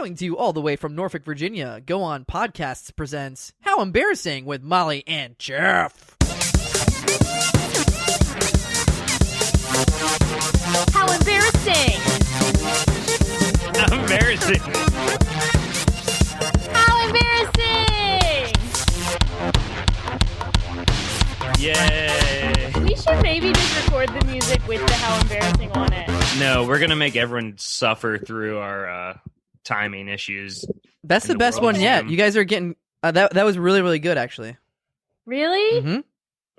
Coming to you all the way from Norfolk, Virginia, Go On Podcasts presents How Embarrassing with Molly and Jeff. How embarrassing! How embarrassing! How embarrassing! Yay! We should maybe just record the music with the How Embarrassing on it. No, we're gonna make everyone suffer through our timing issues. That's the best one yet. You guys are getting... that was really, really good, actually. Really? Mm-hmm.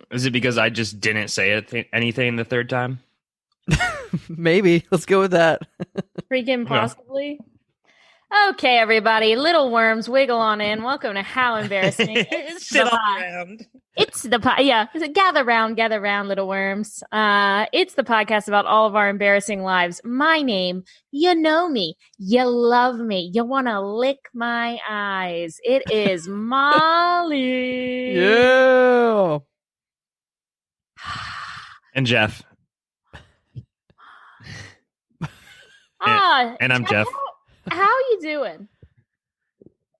Is it because I just didn't say anything the third time? Maybe. Let's go with that. Freaking possibly. Okay, everybody. Little worms, wiggle on in. Welcome to How Embarrassing. Sit all around. It's the gather round, little worms. It's the podcast about all of our embarrassing lives. My name, you know me, you love me, you want to lick my eyes. It is Molly. Yeah. And Jeff. And I'm Jeff. How are you doing?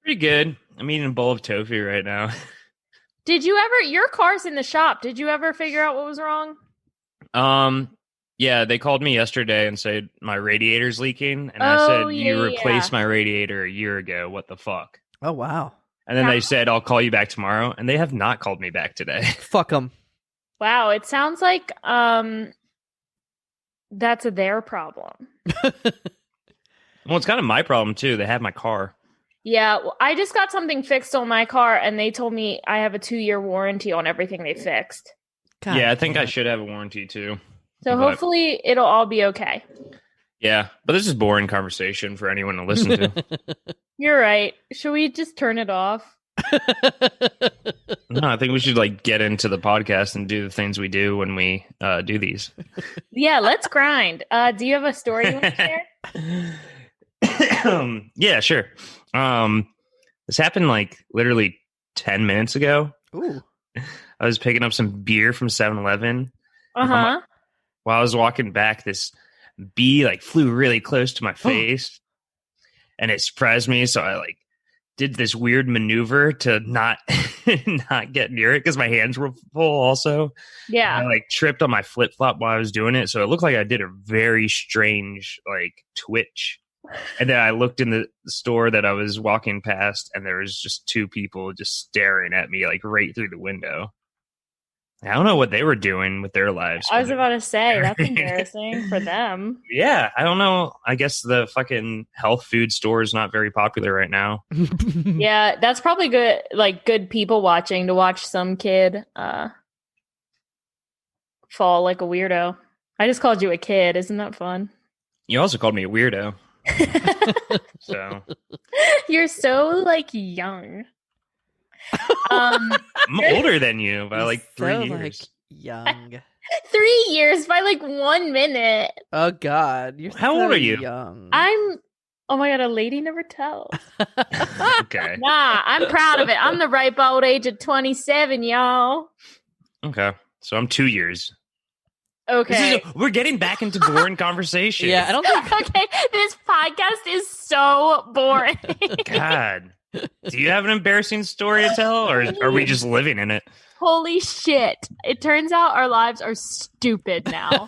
Pretty good. I'm eating a bowl of tofu right now. Did you ever, your car's in the shop. Did you ever figure out what was wrong? Yeah, they called me yesterday and said my radiator's leaking. And I said, you replaced my radiator a year ago. What the fuck? Oh, wow. And then they said, I'll call you back tomorrow. And they have not called me back today. Fuck them. Wow, it sounds like that's their problem. Well, it's kind of my problem, too. They have my car. Yeah, well, I just got something fixed on my car, and they told me I have a 2-year warranty on everything they fixed. God, yeah, I think I should have a warranty, too. So hopefully it'll all be okay. Yeah, but this is boring conversation for anyone to listen to. You're right. Should we just turn it off? No, I think we should get into the podcast and do the things we do when we do these. Yeah, let's grind. Do you have a story you want to share? Yeah, sure. This happened literally 10 minutes ago. Ooh. I was picking up some beer from 7-Eleven. Uh-huh. While I was walking back, this bee flew really close to my face and it surprised me. So I did this weird maneuver to not get near it because my hands were full also. Yeah. And I tripped on my flip flop while I was doing it. So it looked like I did a very strange twitch. And then I looked in the store that I was walking past, and there was just two people just staring at me right through the window. I don't know what they were doing with their lives. I was about to say, that's embarrassing for them. Yeah, I don't know. I guess the fucking health food store is not very popular right now. Yeah, that's probably good, good people watching to watch some kid fall like a weirdo. I just called you a kid. Isn't that fun? You also called me a weirdo. So you're so young. I'm older than you by 3 years. Young. 3 years by 1 minute. Oh God, you're how old are you? Young. Oh my God, a lady never tells. Okay. Nah, I'm proud of it. I'm the ripe old age of 27, y'all. Okay, so I'm 2 years. Okay. We're getting back into boring conversation. Yeah, I don't think. Okay, this podcast is so boring. God. Do you have an embarrassing story to tell, or are we just living in it? Holy shit. It turns out our lives are stupid now.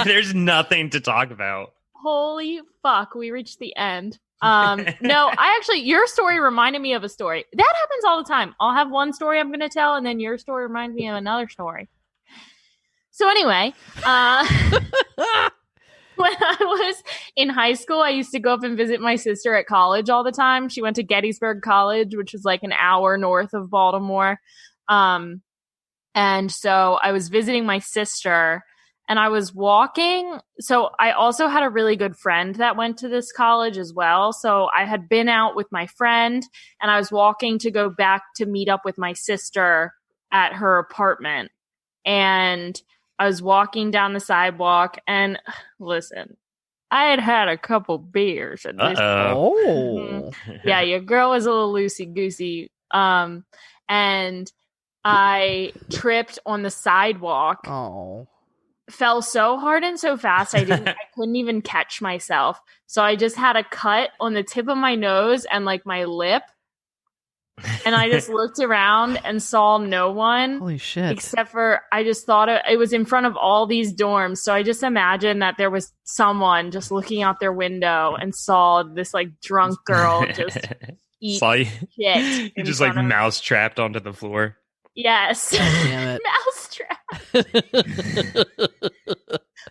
There's nothing to talk about. Holy fuck, we reached the end. No, your story reminded me of a story. That happens all the time. I'll have one story I'm going to tell, and then your story reminds me of another story. So anyway, when I was in high school, I used to go up and visit my sister at college all the time. She went to Gettysburg College, which is an hour north of Baltimore. And so I was visiting my sister and I was walking. So I also had a really good friend that went to this college as well. So I had been out with my friend and I was walking to go back to meet up with my sister at her apartment. And I was walking down the sidewalk and listen, I had a couple beers at this point. Yeah, your girl was a little loosey-goosey. And I tripped on the sidewalk. Oh. fell so hard and so fast I couldn't even catch myself. So I just had a cut on the tip of my nose and like my lip. And I just looked around and saw no one. Holy shit. Except for I just thought it was in front of all these dorms. So I just imagined that there was someone just looking out their window and saw this like drunk girl just eat shit. You just like mouse trapped onto the floor. Yes. Damn it. Mousetrap.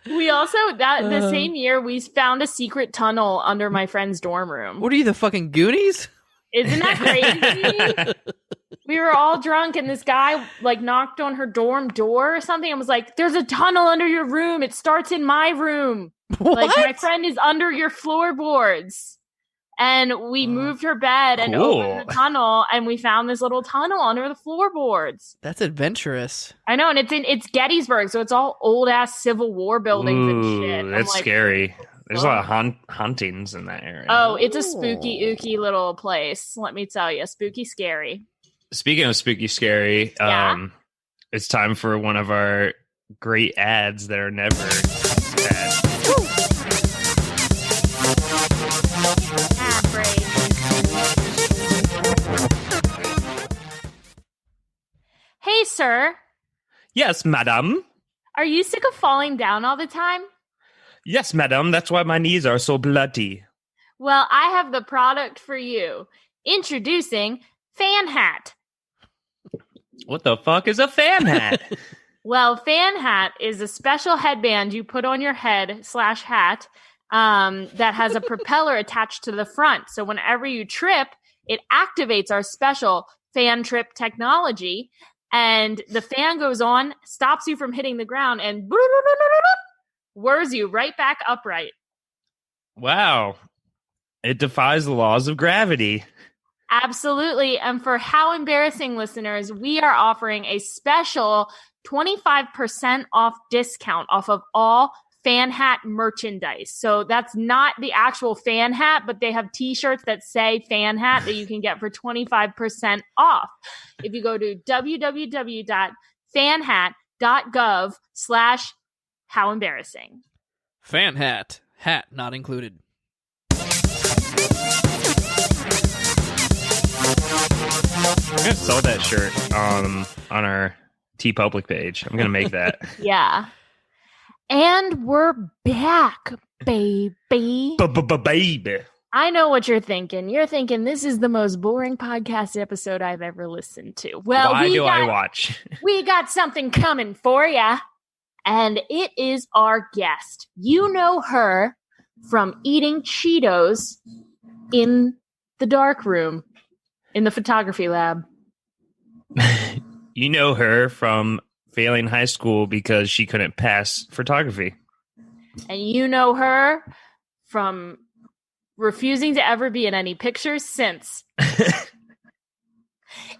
We also the same year we found a secret tunnel under my friend's dorm room. What are you, the fucking Goonies? Isn't that crazy? We were all drunk and this guy like knocked on her dorm door or something and was like, "There's a tunnel under your room. It starts in my room." What? Like, my friend is under your floorboards. And we moved her bed and opened the tunnel, and we found this little tunnel under the floorboards. That's adventurous. I know, and it's Gettysburg, so it's all old ass Civil War buildings and shit. That's like, scary. There's a lot of hauntings in that area. Oh, it's a spooky, ooky little place. Let me tell you, spooky, scary. Speaking of spooky, scary, it's time for one of our great ads that are never bad. Hey, sir. Yes, madam. Are you sick of falling down all the time? Yes, madam. That's why my knees are so bloody. Well, I have the product for you. Introducing Fan Hat. What the fuck is a fan hat? Well, Fan Hat is a special headband you put on your head/hat that has a propeller attached to the front. So whenever you trip, it activates our special fan trip technology. And the fan goes on, stops you from hitting the ground, and whirs you right back upright. Wow. It defies the laws of gravity. Absolutely. And for How Embarrassing listeners, we are offering a special 25% off discount off of all Fan Hat merchandise. So that's not the actual fan hat, but they have t-shirts that say Fan Hat that you can get for 25% off. If you go to www.fanhat.gov/howembarrassing. Fan hat. Hat not included. I'm going to sell that shirt on our TeePublic page. I'm going to make that. Yeah. And we're back, baby. Baby. I know what you're thinking. You're thinking this is the most boring podcast episode I've ever listened to. Well, why do I watch? We got something coming for ya. And it is our guest. You know her from eating Cheetos in the dark room, in the photography lab. You know her from failing high school because she couldn't pass photography. And you know her from refusing to ever be in any pictures since.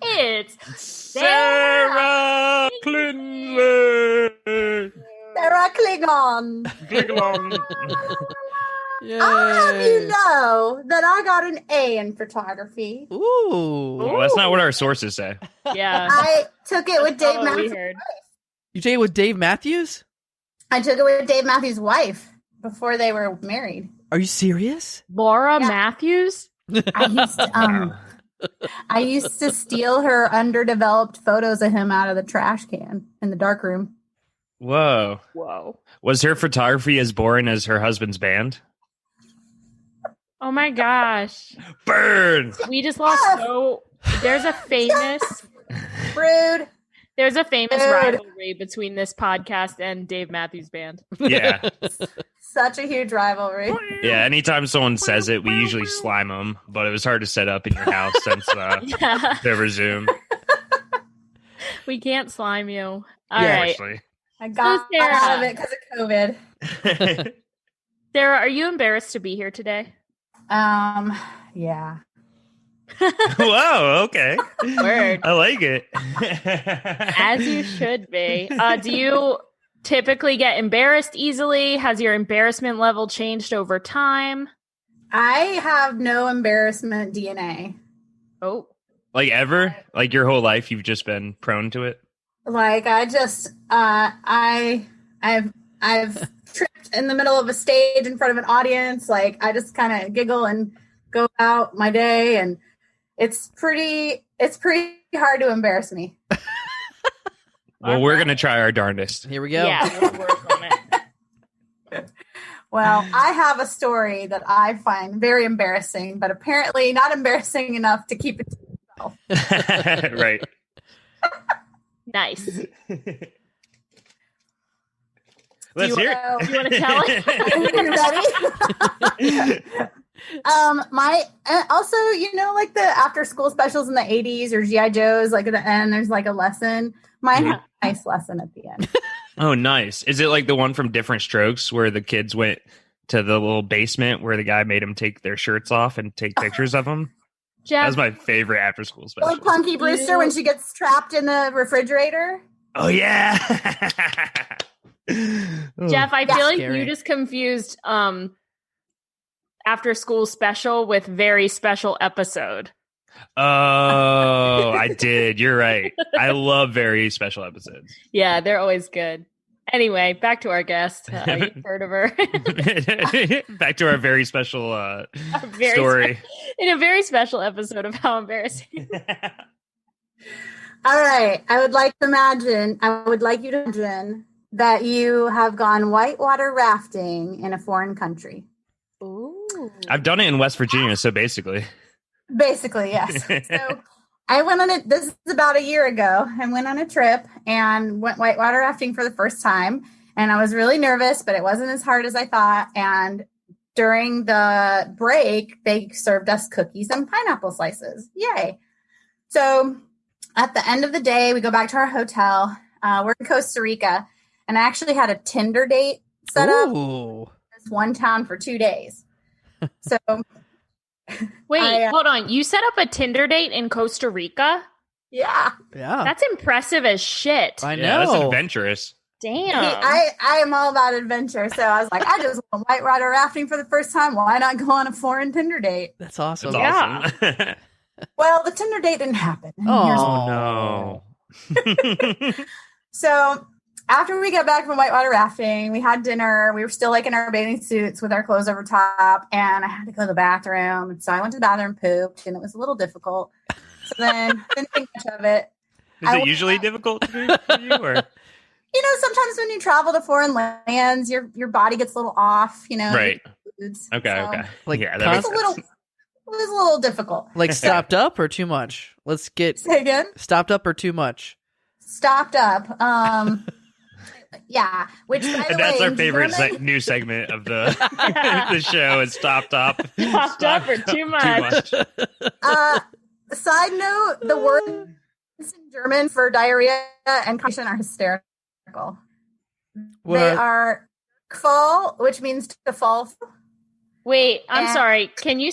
It's Sarah Kingsley. Sarah Klingon. Klingon. I'll have you know that I got an A in photography. Ooh. Well, that's not what our sources say. Yeah. I took it with Dave Matthews' heard. wife. You take it with Dave Matthews? I took it with Dave Matthews' wife before they were married. Are you serious? Laura Yeah. Matthews? I used to steal her underdeveloped photos of him out of the trash can in the dark room. Whoa. Whoa. Was her photography as boring as her husband's band? Oh my gosh. Burn! We just lost there's a famous Rude. rivalry between this podcast and Dave Matthews Band. Yeah. Such a huge rivalry. Yeah, anytime someone says it, we usually slime them, but it was hard to set up in your house since Yeah. they resume. We can't slime you. All right. Actually. I got Sarah. out of it because of COVID. Sarah, are you embarrassed to be here today? Yeah. Whoa, okay. Word. I like it. As you should be. Do you typically get embarrassed easily? Has your embarrassment level changed over time? I have no embarrassment DNA. Oh. Like ever? Like your whole life you've just been prone to it? Like I just I've I've tripped in the middle of a stage in front of an audience. Like, I just kind of giggle and go about my day, and it's pretty hard to embarrass me. Well, we're going to try our darndest. Here we go. Yeah, we'll work on it. Well, I have a story that I find very embarrassing, but apparently not embarrassing enough to keep it to myself. Right. Nice. Let's hear it. Do you want to tell it? Are you ready? Also, like the after school specials in the 80s or GI Joes, like at the end there's like a lesson. Mine had a nice lesson at the end. Oh, nice. Is it like the one from Different Strokes where the kids went to the little basement where the guy made them take their shirts off and take pictures of them? Jeff, That was my favorite after school special. Or Punky Brewster when she gets trapped in the refrigerator. Oh, yeah. Jeff, I feel like Scary. you just confused after school special with very special episode. Oh, I did. You're right. I love very special episodes. Yeah, they're always good. Anyway, back to our guest. You've heard of her. Back to our very special Very story. In a very special episode of How Embarrassing. All right. I would like you to imagine that you have gone whitewater rafting in a foreign country. Ooh. I've done it in West Virginia, so basically. Basically, yes. So I went on it. This is about a year ago. I went on a trip and went whitewater rafting for the first time. And I was really nervous, but it wasn't as hard as I thought. And during the break, they served us cookies and pineapple slices. Yay. So at the end of the day, we go back to our hotel. We're in Costa Rica. And I actually had a Tinder date set up Ooh. in this one town for 2 days. So Wait, hold on. You set up a Tinder date in Costa Rica? yeah. Yeah. That's impressive as shit. I know. Yeah, that's adventurous. Damn. I am all about adventure. So I was like, I just went whitewater rafting for the first time. Why not go on a foreign Tinder date? That's awesome. That's Yeah. awesome. Well, the Tinder date didn't happen. And Oh, no. So after we got back from whitewater rafting, we had dinner. We were still like in our bathing suits with our clothes over top, and I had to go to the bathroom. And so I went to the bathroom, pooped, and it was a little difficult. So then didn't think much of it. Is it usually difficult to do for you? Or? Sometimes when you travel to foreign lands, your body gets a little off. Right. Foods. Okay, So okay. Like yeah, It that was makes a little. sense. It was a little difficult. like stopped up or too much? Let's get Say again. stopped up or too much. Stopped up. Yeah. Which by the And that's way, our in favorite German- new segment of the the show is Stopped Up. Stopped up or too much? Side note: the words in German for diarrhea and constipation are hysterical. What? They are fall, which means to fall. Wait, I'm And- sorry. Can you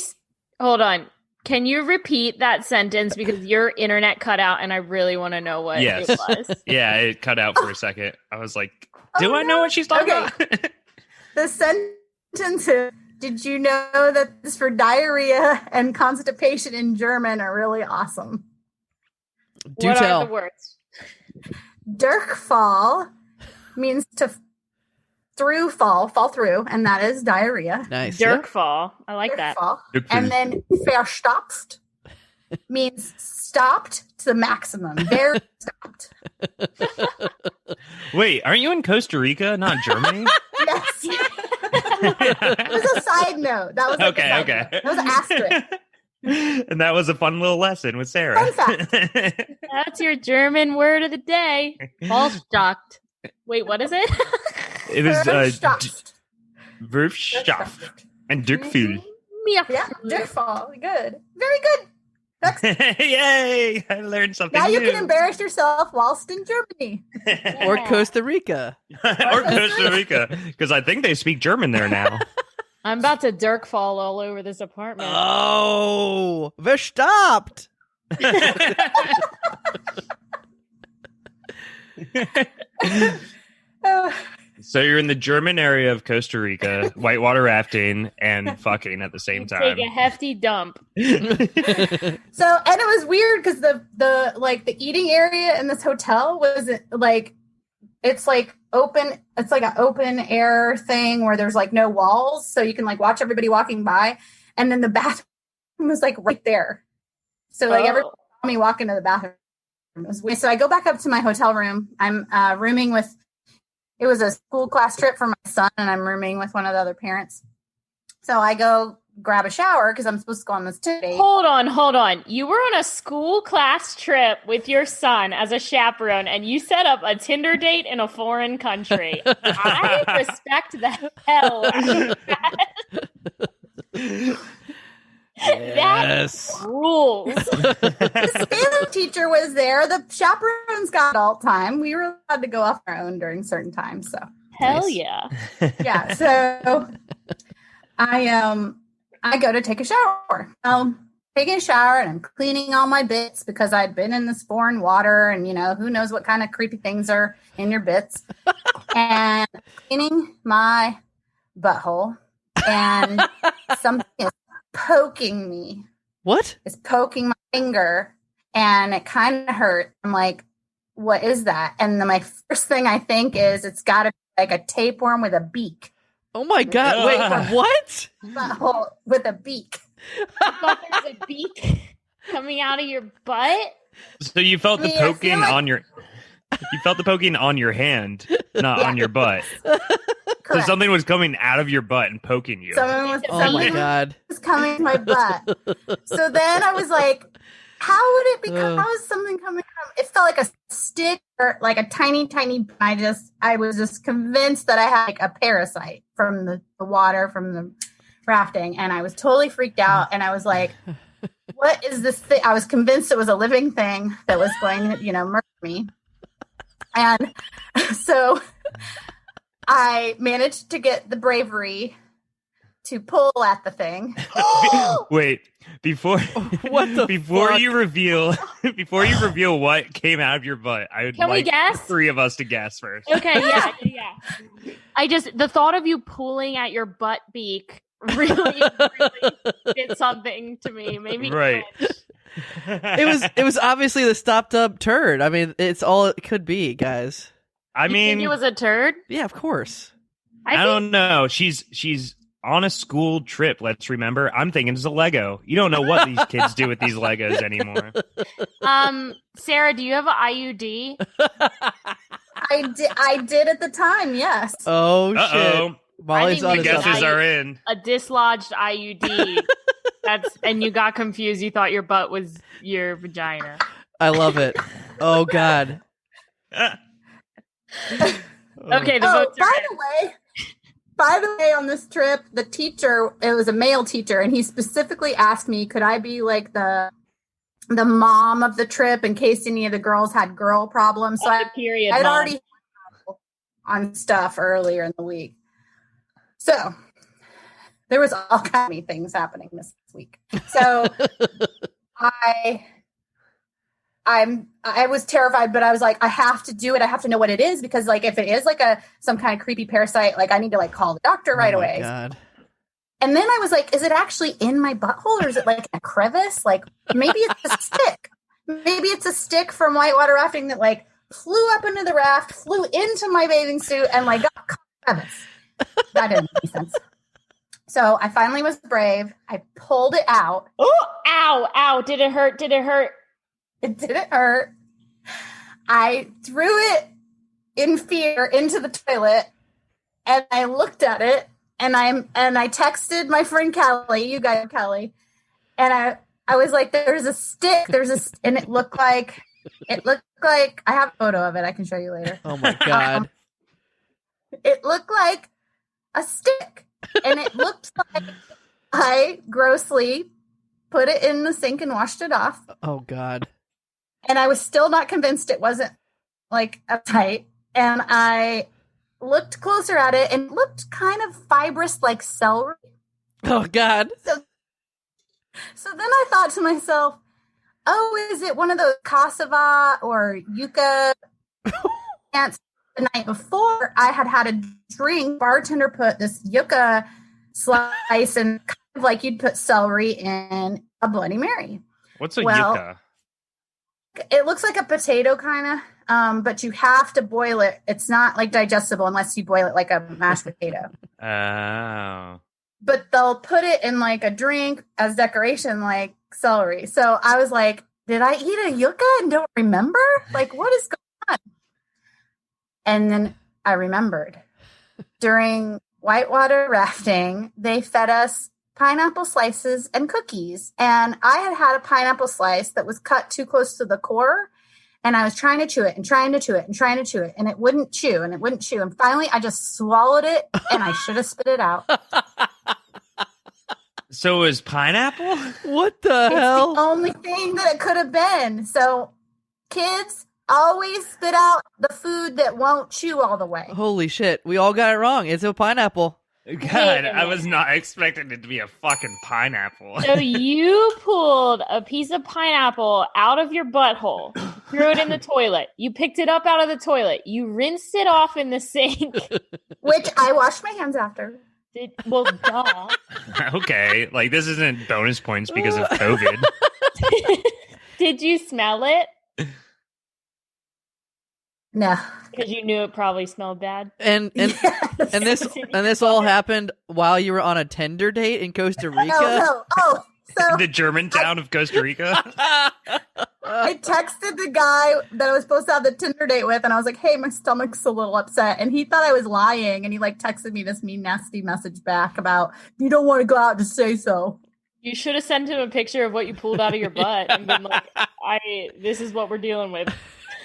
hold on? Can you repeat that sentence because your internet cut out and I really want to know what Yes. it was. Yeah, it cut out for a second. I was like, do Oh, I know no. what she's talking Okay. about? The sentence is, did you know that this for diarrhea and constipation in German are really awesome? Do what tell. are the words? Durchfall means to fall through, and that is diarrhea. Nice. Dirkfall. I like that. Durchfall. And then verstopft means stopped to the maximum. Very stopped. Wait, aren't you in Costa Rica, not Germany? Yes. It was a side note. That was like a Okay, side okay. note. That was an asterisk. And that was a fun little lesson with Sarah. Fun That's your German word of the day. Vollstockt. Wait, what is it? It was Verstopft. Verstopft and Dirkful. Yeah, Durchfall. Good. Very good. That's, Yay! I learned something now you new. can embarrass yourself whilst in Germany. Or Costa Rica. or Costa Rica, because I think they speak German there now. I'm about to Dirkfall all over this apartment. Oh, verstoppt. So you're in the German area of Costa Rica, whitewater rafting and fucking at the same time. Take a hefty dump. So, and it was weird because the eating area in this hotel was like it's like open. It's like an open air thing where there's like no walls, so you can like watch everybody walking by. And then the bathroom was like right there, so like everybody saw me walk into the bathroom. So I go back up to my hotel room. I'm rooming with. It was a school class trip for my son, and I'm rooming with one of the other parents. So I go grab a shower because I'm supposed to go on this date. Hold on. You were on a school class trip with your son as a chaperone, and you set up a Tinder date in a foreign country. I respect the hell out of that. Yes. That rules. The Spanish teacher was there. The chaperones got adult time. We were allowed to go off our own during certain times. So Hell Nice. yeah. yeah. So I go to take a shower. Taking a shower and I'm cleaning all my bits because I'd been in this foreign water and who knows what kind of creepy things are in your bits. And cleaning my butthole and something is poking me. What? It's poking my finger and it kind of hurt. I'm like, what is that? And then my first thing I think is it's got to be like a tapeworm with a beak. Oh my God. Wait, what? Butthole with a beak. I thought there's a beak coming out of your butt. So you felt the I feel poking like- on your. You felt the poking on your hand, not Yeah. on your butt. So Correct. something was coming out of your butt and poking you. Someone Oh my someone God. was coming to my butt. So then I was like, how would it be? Oh. How is something coming from? It felt like a stick or like a tiny. I was just convinced that I had like a parasite from the water from the rafting, and I was totally freaked out. And I was like, what is this thing? I was convinced it was a living thing that was going to, murder me. And so I managed to get the bravery to pull at the thing. Wait, before What the before fuck? you reveal what came out of your butt, I would Can we like guess? the three of us to guess first. Okay, yeah. The thought of you pulling at your butt beak really did something to me. Maybe Right. It was obviously the stopped up turd. I mean, it's all it could be, guys. I You mean, think it was a turd. Yeah, of course. I don't know. She's on a school trip. Let's remember. I'm thinking it's a Lego. You don't know what these kids do with these Legos anymore. Sarah, do you have an IUD? I did at the time, yes. Oh Uh shit. oh. Molly's I on think The his guesses I- are in. A dislodged IUD. And you got confused. You thought your butt was your vagina. I love it. Oh God. Okay, the Oh, votes are in. by the way, on this trip, the teacher, it was a male teacher, and he specifically asked me, could I be like the mom of the trip in case any of the girls had girl problems? So The period. I'd mom. already on stuff earlier in the week. So there was all kinds of things happening this week. So I was terrified, but I was like, I have to do it. I have to know what it is because like if it is like some kind of creepy parasite, like I need to like call the doctor right Oh my away. God. And then I was like, is it actually in my butthole or is it like a crevice? Like maybe it's a stick. Maybe it's a stick from whitewater rafting that like flew up into the raft, flew into my bathing suit and like got caught in a crevice. That didn't make sense. So I finally was brave. I pulled it out. Oh, ow. Did it hurt? It didn't hurt. I threw it in fear into the toilet and I looked at it and I texted my friend Kelly, you guys Kelly, and I was like, there's a stick, and it looked like I have a photo of it, I can show you later. Oh my God. It looked like a stick. And it looked like I grossly put it in the sink and washed it off. Oh God. And I was still not convinced it wasn't like uptight. And I looked closer at it and it looked kind of fibrous like celery. Oh God. So then I thought to myself, oh, is it one of those cassava or yucca plants? The night before I had a drink, bartender put this yucca slice and kind of like you'd put celery in a Bloody Mary. What's a Well, yucca? It looks like a potato kind of. but you have to boil it. It's not like digestible unless you boil it like a mashed potato. Oh. But they'll put it in like a drink as decoration, like celery. So I was like, did I eat a yucca and don't remember? Like, what is going on? And then I remembered. During whitewater rafting, they fed us pineapple slices and cookies. And I had a pineapple slice that was cut too close to the core. And I was trying to chew it and trying to chew it and trying to chew it. And it wouldn't chew and it wouldn't chew. And finally, I just swallowed it and I should have spit it out. So it was pineapple? What the It's hell? the only thing that it could have been. So kids, always spit out the food that won't chew all the way. Holy shit. We all got it wrong. It's a pineapple. God, I was not expecting it to be a fucking pineapple. So you pulled a piece of pineapple out of your butthole, threw it in the toilet. You picked it up out of the toilet. You rinsed it off in the sink. Which I washed my hands after. Well, duh. Okay, like this isn't bonus points because of COVID. Did you smell it? No. Because you knew it probably smelled bad. And Yes. and this all happened while you were on a Tinder date in Costa Rica. No. Oh, so The Germantown of Costa Rica. I texted the guy that I was supposed to have the Tinder date with, and I was like, hey, my stomach's a little upset. And he thought I was lying, and he like texted me this mean, nasty message back about, if you don't want to go out, just say so. You should have sent him a picture of what you pulled out of your butt and been like, this is what we're dealing with.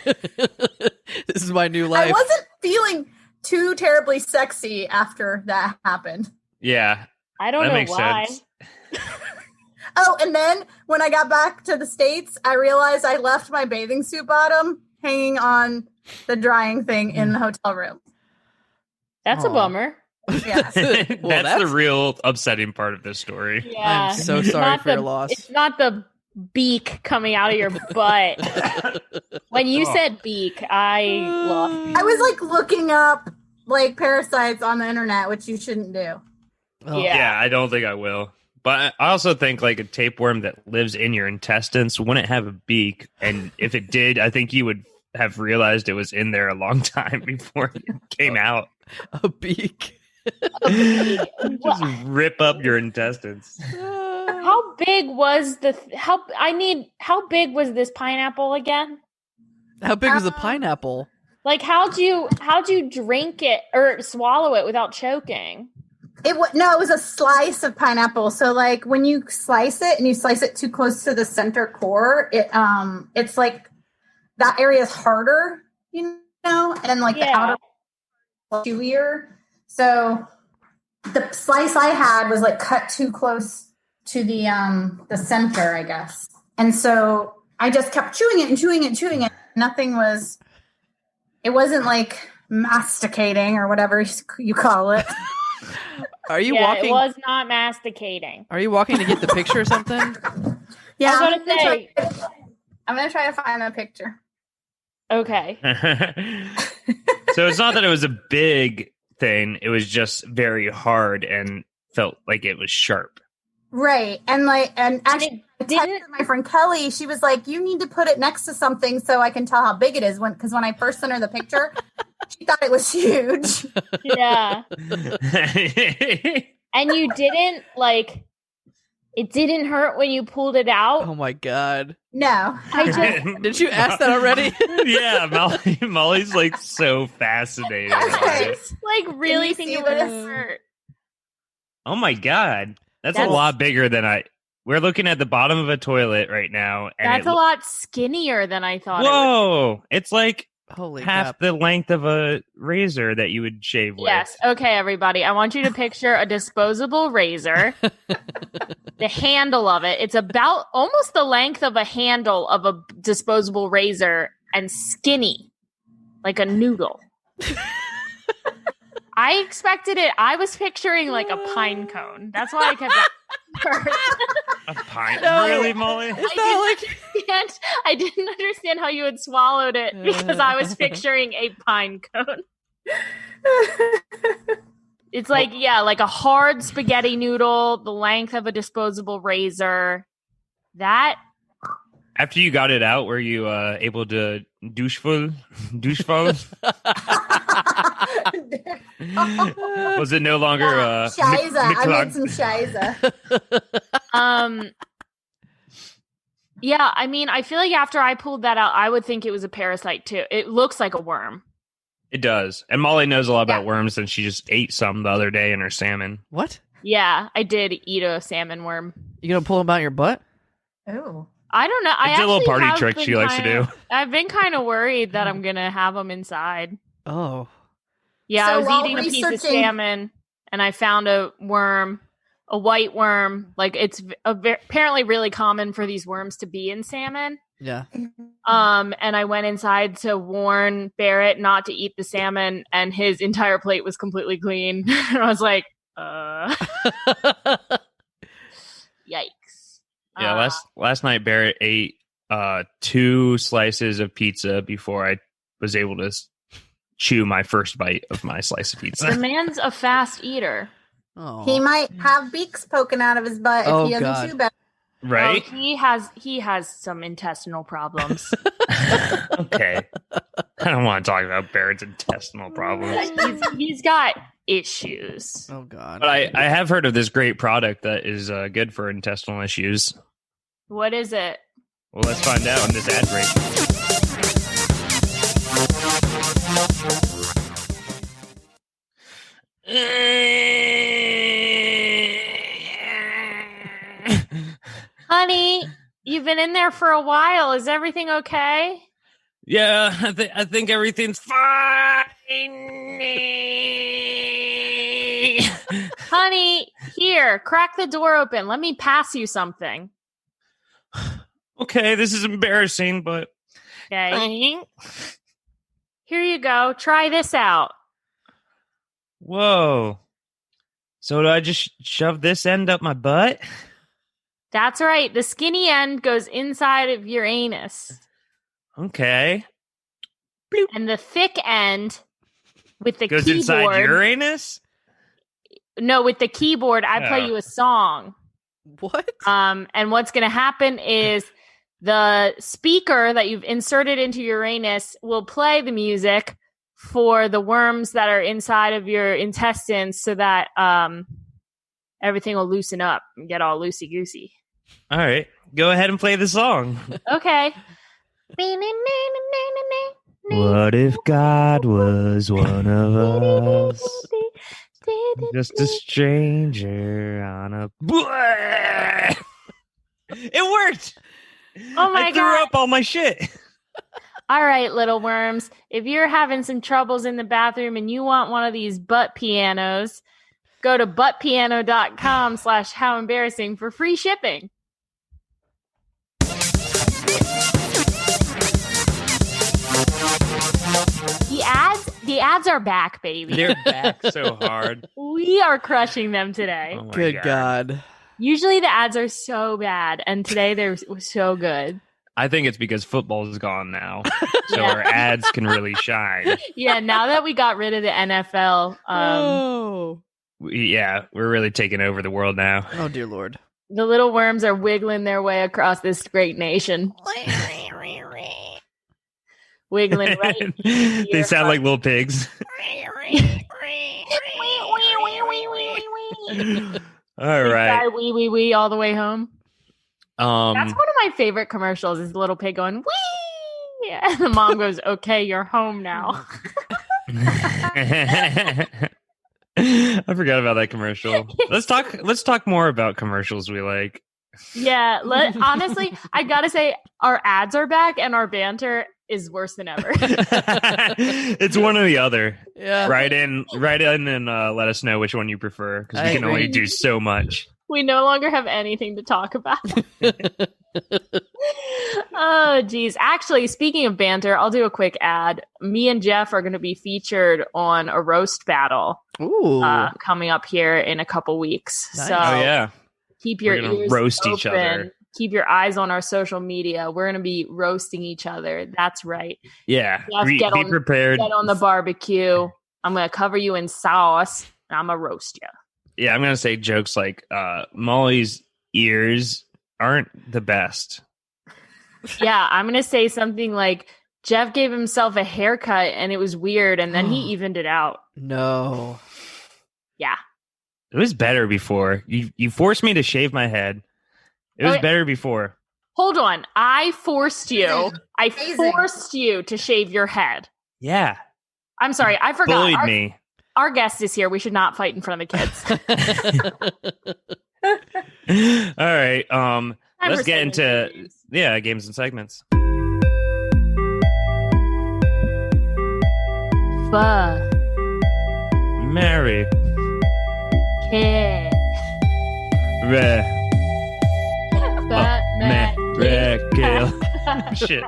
This is my new I life. wasn't feeling too terribly sexy after that happened. Yeah, I don't that know makes why. sense. Oh, and then when I got back to the States, I realized I left my bathing suit bottom hanging on the drying thing in the hotel room. That's a Aw. bummer. Yes. Well, that's the real upsetting part of this story. Yeah. I'm so It's sorry not for your loss. It's not the beak coming out of your butt. When you Oh. said beak, I lost. I was like looking up like parasites on the internet, which you shouldn't do. Oh. Yeah. Yeah, I don't think I will. But I also think like a tapeworm that lives in your intestines wouldn't have a beak. And if it did, I think you would have realized it was in there a long time before it came out. A beak. Just rip up your intestines. How big was how big was this pineapple again? How big was the pineapple? Like how'd you drink it or swallow it without choking? It was a slice of pineapple. So like when you slice it and you slice it too close to the center core, it's like that area is harder, you know, and like the outer chewier. So the slice I had was like cut too close to the center, I guess. And so I just kept chewing it and chewing it and chewing it. It wasn't like masticating or whatever you call it. Are you It walking? was not masticating. Are you walking to get the picture or something? Yeah, I was gonna say. I'm going to try to find a picture. Okay. So it's not that it was a big thing. It was just very hard and felt like it was sharp. Right. And actually I didn't- texted my friend Kelly. She was like, you need to put it next to something so I can tell how big it is. Because when I first sent her the picture, she thought it was huge. Yeah. And you didn't it didn't hurt when you pulled it out. Oh my god! No. Did you ask that already? Yeah, Molly's like so fascinated. by Okay. it. Like really you think see it would this? hurt. Oh my god, that's a That's- lot bigger than We're looking at the bottom of a toilet right now, and That's a lot skinnier than I thought. Whoa! It's like Holy half crap! the length of a razor that you would shave with. Yes. Okay, everybody. I want you to picture a disposable razor. The handle of it. It's about almost the length of a handle of a disposable razor and skinny, like a noodle. I expected it. I was picturing like a pine cone. That's why I kept A pint? No. Really, Molly? It's not like I didn't understand how you had swallowed it because I was picturing a pine cone. It's like, like a hard spaghetti noodle, the length of a disposable razor. That After you got it out, were you able to doucheful? Was it no longer Shiza. I made some shiza. Yeah, I mean, I feel like after I pulled that out, I would think it was a parasite too. It looks like a worm. It does. And Molly knows a lot about worms, and she just ate some the other day in her salmon. What? Yeah, I did eat a salmon worm. You gonna pull them out your butt? Ooh. I don't know. It's a little party trick she likes to do. I've been kind of worried that I'm gonna have them inside. Oh. Yeah, So I was while eating a piece of salmon, and I found a worm. A white worm, like it's apparently really common for these worms to be in salmon. Yeah. And I went inside to warn Barrett not to eat the salmon, and his entire plate was completely clean. And I was like, yikes. Yeah, last night Barrett ate 2 slices of pizza before I was able to chew my first bite of my slice of pizza. The man's a fast eater. Oh. He might have beaks poking out of his butt if he doesn't chew better. Right? Oh, he has some intestinal problems. Okay. I don't want to talk about Barrett's intestinal problems. He's got issues. Oh, God. But I have heard of this great product that is good for intestinal issues. What is it? Well, let's find out on this ad break. Honey, you've been in there for a while. Is everything okay? Yeah, I think everything's fine. Honey, here, crack the door open. Let me pass you something. Okay, this is embarrassing, but... Okay. Here you go. Try this out. Whoa. So do I just shove this end up my butt? That's right. The skinny end goes inside of your anus. Okay. And the thick end with the Goes keyboard. inside your anus? No, with the keyboard, I play you a song. What? And what's going to happen is the speaker that you've inserted into your anus will play the music for the worms that are inside of your intestines so that everything will loosen up and get all loosey-goosey. All right. Go ahead and play the song. Okay. What if God was one of us? Just a stranger on a... It worked! Oh my I threw God. up all my shit. All right, little worms. If you're having some troubles in the bathroom and you want one of these butt pianos, go to buttpiano.com/howembarrassing for free shipping. The ads are back, baby. They're back so hard. We are crushing them today. Oh my Good God. Usually the ads are so bad, and today they're so good. I think it's because football is gone now, so Yeah. our ads can really shine. Yeah, now that we got rid of the NFL, Oh. We're really taking over the world now. Oh, dear Lord. the little worms are wiggling their way across this great nation. Wiggling right. They sound like little pigs. All right. Wee all the way home. That's Um, one of my favorite commercials. Is the little pig going wee, and the mom goes, "Okay, you're home now." I forgot about that commercial. Let's talk more about commercials we like. Yeah, honestly, I gotta say, our ads are back, and our banter is worse than ever. It's one or the other. Yeah. Write in and let us know which one you prefer, because we I can only agree. do so much. We no longer have anything to talk about. Oh, geez. Actually, speaking of banter, I'll do a quick ad. Me and Jeff are going to be featured on a roast battle Ooh. coming up here in a couple weeks. Nice. So Oh yeah, keep your We're gonna ears roast open. each other. Keep your eyes on our social media. We're going to be roasting each other. That's right. yeah. Jeff, Be get on- prepared. Get on the barbecue. I'm going to cover you in sauce, and I'm going to roast you. Yeah, I'm gonna say jokes like Molly's ears aren't the best. Yeah, I'm going to say something like, Jeff gave himself a haircut and it was weird, and then he evened it out. No. Yeah. It was better before. You forced me to shave my head. It was better before. Hold on. I forced you. I Amazing. forced you to shave your head. Yeah. I'm sorry. I forgot. Bullied me. Our guest is here. We should not fight in front of the kids. All right. Let's for get into games. games and segments. Fuck. Mary. Kid. Re. Kill. Shit.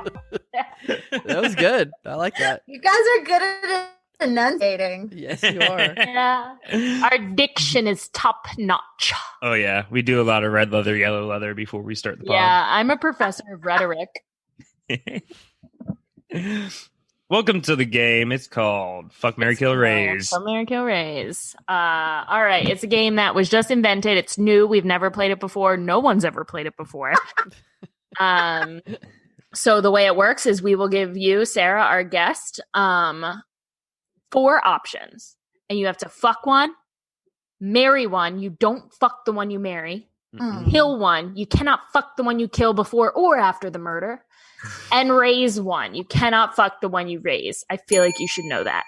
That was good. I like that. You guys are good at enunciating. Yes, you are. Yeah. Our diction is top notch. Oh yeah, we do a lot of red leather, yellow leather before we start the pod. Yeah, I'm a professor of rhetoric. Welcome to the game. It's called Fuck, Marry, Kill, Raise. Fuck, Marry, Kill, Raise. All right, it's a game that was just invented. It's new. We've never played it before. No one's ever played it before. So the way it works is we will give you, Sarah, our guest, 4 options, and you have to fuck one, marry one. You don't fuck the one you marry. Kill one. You cannot fuck the one you kill before or after the murder. And raise one. You cannot fuck the one you raise. I feel like you should know that.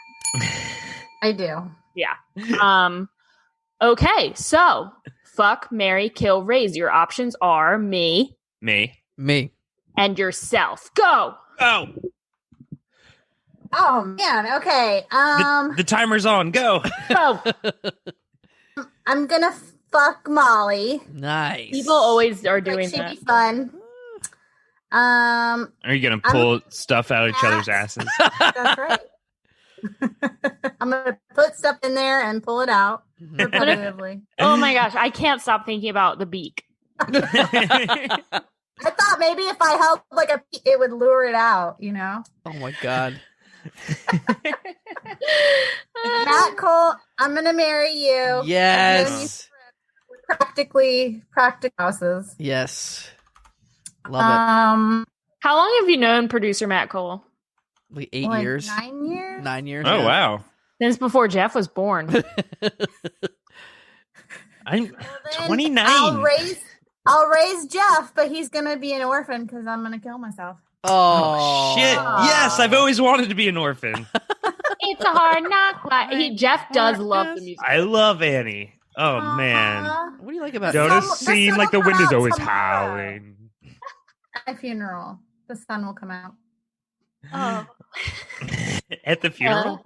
I do. Yeah. Okay, so fuck, marry, kill, raise. Your options are me Me. and yourself. Go. Oh. Oh man. Okay. The timer's on. Go. Go. I'm gonna fuck Molly. Nice. People always are Like, doing she'd that. be fun. Are you gonna pull stuff out of each other's asses? That's right. I'm gonna put stuff in there and pull it out repetitively. Oh my gosh, I can't stop thinking about the beak. I thought maybe if I held like it would lure it out, you know. Oh my god. Matt Cole, I'm gonna marry you. Yes. Practically houses. Yes. Love How long have you known producer Matt Cole? it. Like 8 Like years. 9 years. 9 years. Oh yeah. wow. Since before Jeff was born. I'm Well, then 29. I'll raise Jeff, but he's gonna be an orphan because I'm gonna kill myself. Oh, Shit. Yes, I've always wanted to be an orphan. It's a hard knock. Jeff does love the music. I love Annie. Oh man. What do you like about Don't sun it will- the seem sun like the will wind come is out always tomorrow. howling? At my funeral, the sun will come out. Oh. At the funeral?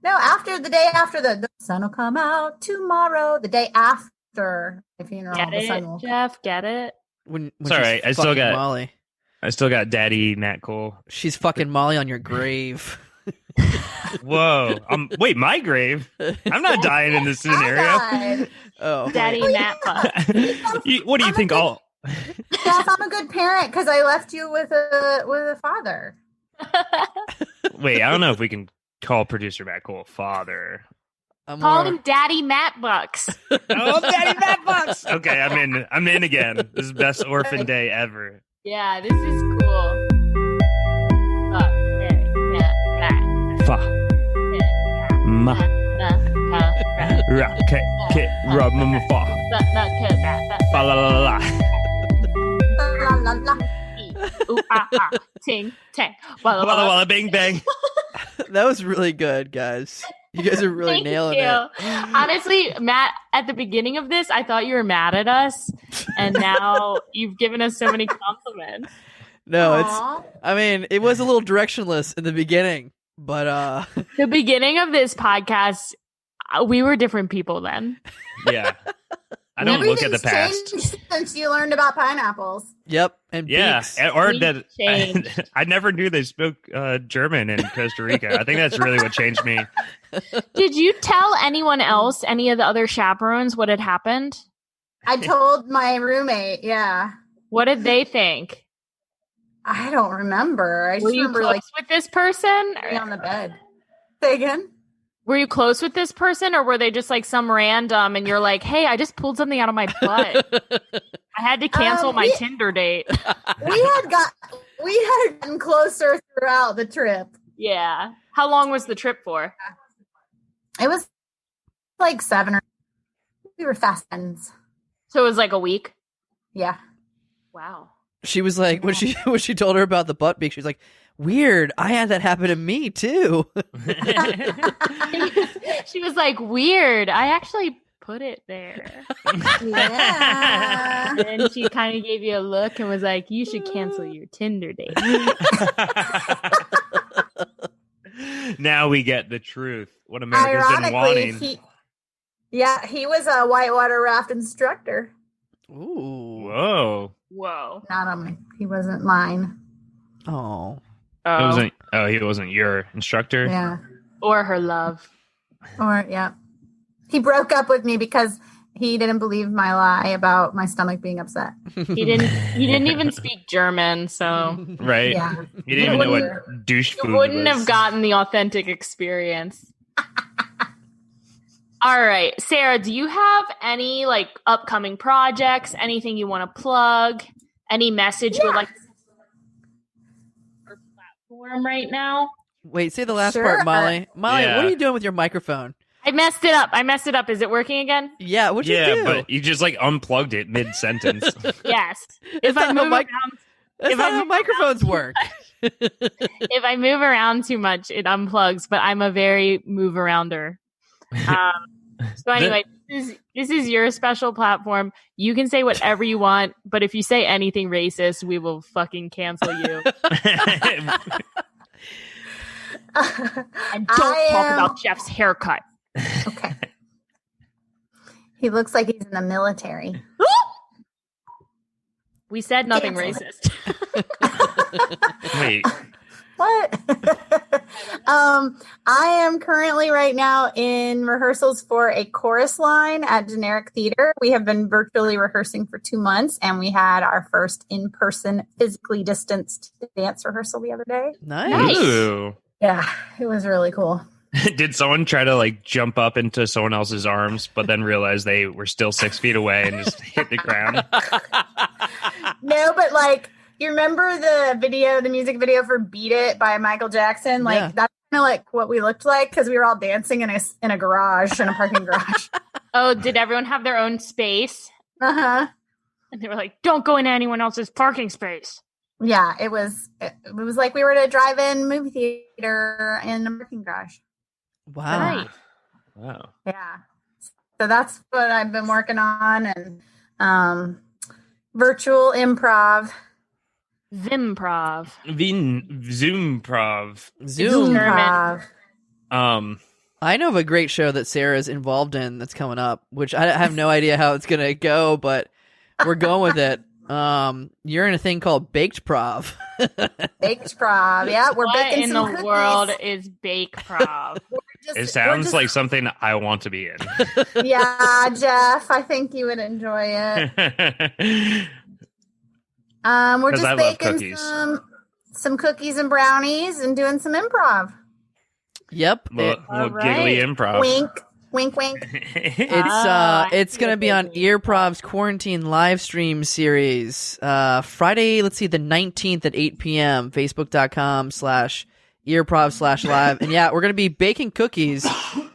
No, after the sun will come out tomorrow. The day after the funeral, Get the sun it, will. Jeff? Get it? when It's she's all right, I still fucking got- Molly. I still got Daddy Matt Cole. She's fucking Molly on your grave. Whoa. Wait, my grave? I'm not dying in this scenario. God. Oh, Daddy Well, Matt Fuck. What do you I'm a think? good- All Jeff, I'm a good parent because I left you with a father. wait, I don't know if we can call producer Matt Cole a father. I'm Call more- him Daddy Matt Bucks. Oh, Daddy Matt Bucks. Okay, I'm in again. This is best orphan day ever. Yeah, this is cool. Fuck, marry, Matt, Fa ma Matt, ra ke rub ma fa fa la la la la. La, la, la. Ooh, ah, ah, ting, tang. Walla, Walla walla. walla bing bang. That was really good, guys. You guys are really Thank nailing you. it. Honestly, Matt, at the beginning of this, I thought you were mad at us, and now you've given us so many compliments. No, Aw. I mean, it was a little directionless in the beginning, but The beginning of this podcast, we were different people then. Yeah. I don't look at the Everything's past. changed since you learned about pineapples. yep, and Yeah, beaks. or We that changed. I never knew they spoke German in Costa Rica. I think that's really what changed me. Did you tell anyone else, any of the other chaperones, what had happened? I told my roommate. Yeah, What did they think? I don't remember. I just Were you remember close like with this person? being on the bed. Say again. Were you close with this person, or were they just like some random and you're like, hey, I just pulled something out of my butt. I had to cancel my we- Tinder date. We We had gotten closer throughout the trip. Yeah. How long was the trip for? It was like 7 or we were fast friends. So it was like a week? Yeah. Wow. She was like, when she told her about the butt beak, she was like, weird. I had that happen to me too. She was like, weird. I actually put it there. Yeah. And she kind of gave you a look and was like, you should cancel your Tinder date. Now we get the truth. What America's been wanting. He was a whitewater raft instructor. Ooh. Whoa. Whoa. Not on my, he wasn't mine. Oh. He wasn't your instructor? Yeah. Or her love. Or, yeah. He broke up with me because he didn't believe my lie about my stomach being upset. He didn't even speak German, so Right. Yeah. You didn't even know what douche you food wouldn't was. have gotten the authentic experience. All right, Sarah, do you have any like upcoming projects, anything you want to plug, any message you would like to platform right now? Wait, say the last Sure. part, Molly. Molly, Yeah. what are you doing with your microphone? I messed it up. Is it working again? Yeah, what'd you do? But you just like unplugged it mid-sentence. Yes. That's not how around, That's if not I how move microphones work. if I move around too much, it unplugs. But I'm a very move arounder. So anyway, this is your special platform. You can say whatever you want, but if you say anything racist, we will fucking cancel you. And don't talk about Jeff's haircut. Okay. He looks like he's in the military. We said nothing Cancel. racist. Wait. What? I am currently right now in rehearsals for a chorus line at Generic Theater. We have been virtually rehearsing for 2 months, and we had our first in-person, physically distanced dance rehearsal the other day. Nice. Ooh. Yeah, it was really cool. Did someone try to like jump up into someone else's arms, but then realize they were still 6 feet away and just hit the ground? No, but like, you remember the music video for Beat It by Michael Jackson? Like, Yeah. that's kind of like what we looked like because we were all dancing in a garage, in a parking garage. Oh, did everyone have their own space? Uh-huh. And they were like, don't go into anyone else's parking space. Yeah, it was like we were at a drive-in movie theater in a parking garage. Wow. Right. Wow. Yeah. So that's what I've been working on, and virtual improv. Zimprov. Zoomprov. Zoom. Improv. I know of a great show that Sarah's involved in that's coming up, which I have no idea how it's going to go, but we're going with it. You're in a thing called Baked Prov. Baked prov. Yeah, we're What baking in some the cookies. world is bake prov? It sounds like something I want to be in. Yeah, Jeff, I think you would enjoy it. We're 'Cause just I love baking cookies. some cookies and brownies and doing some improv. Yep. little All giggly right. improv. Wink, wink, wink. It's I going to see be what on you mean. Earprov's quarantine live stream series. Friday, let's see, the 19th at 8 p.m. Facebook.com/earprov/live. And yeah, we're going to be baking cookies,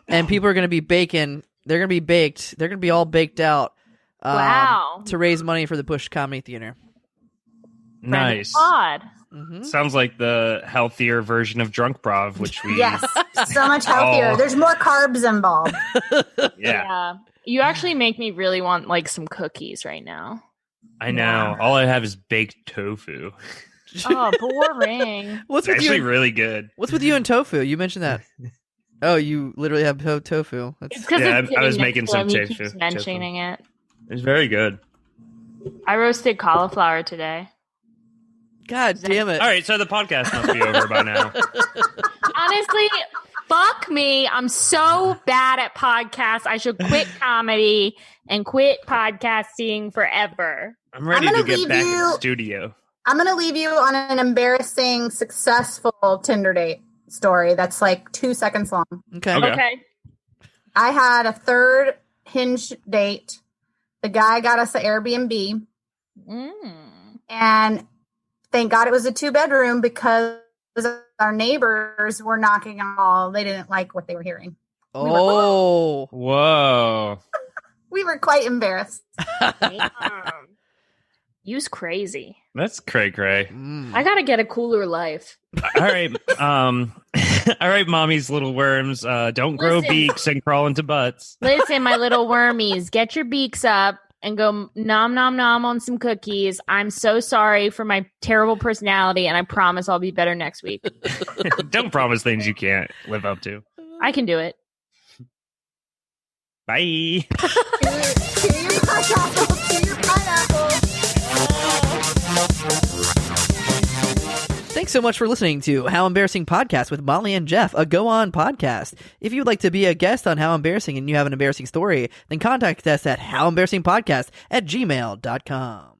and people are going to be baking. They're going to be baked. They're going to be all baked out. Wow. To raise money for the Bush Comedy Theater. Nice. Odd. Mm-hmm. Sounds like the healthier version of drunk prov, which we Yes, so much healthier. Oh. There's more carbs involved. yeah. You actually make me really want like some cookies right now. I know. Yeah. All I have is baked tofu. Oh, boring. What's It's with you? actually really good. What's with you and tofu? You mentioned that. Oh, you literally have tofu. It's That's because Yeah, it's I was sitting making next to some him. He tofu- keeps mentioning it. It's very good. I roasted cauliflower today. God damn it. All right, so the podcast must be over by now. Honestly, fuck me. I'm so bad at podcasts. I should quit comedy and quit podcasting forever. I'm ready I'm to gonna get leave back in you- the studio. I'm going to leave you on an embarrassing, successful Tinder date story that's like 2 seconds long. Okay. Okay. Okay. I had a third Hinge date. The guy got us an Airbnb, Mm. and thank God it was a 2-bedroom because our neighbors were knocking on the wall. They didn't like what they were hearing. Whoa. We were quite embarrassed. You's crazy. That's cray-cray. I gotta get a cooler life. All right. All right, mommy's little worms. Don't grow beaks and crawl into butts. Listen, my little wormies, get your beaks up and go nom nom nom on some cookies. I'm so sorry for my terrible personality, and I promise I'll be better next week. Don't promise things you can't live up to. I can do it. Bye. To your pineapple. Thanks so much for listening to How Embarrassing Podcast with Molly and Jeff, a Go On podcast. If you'd like to be a guest on How Embarrassing and you have an embarrassing story, then contact us at howembarrassingpodcast@gmail.com.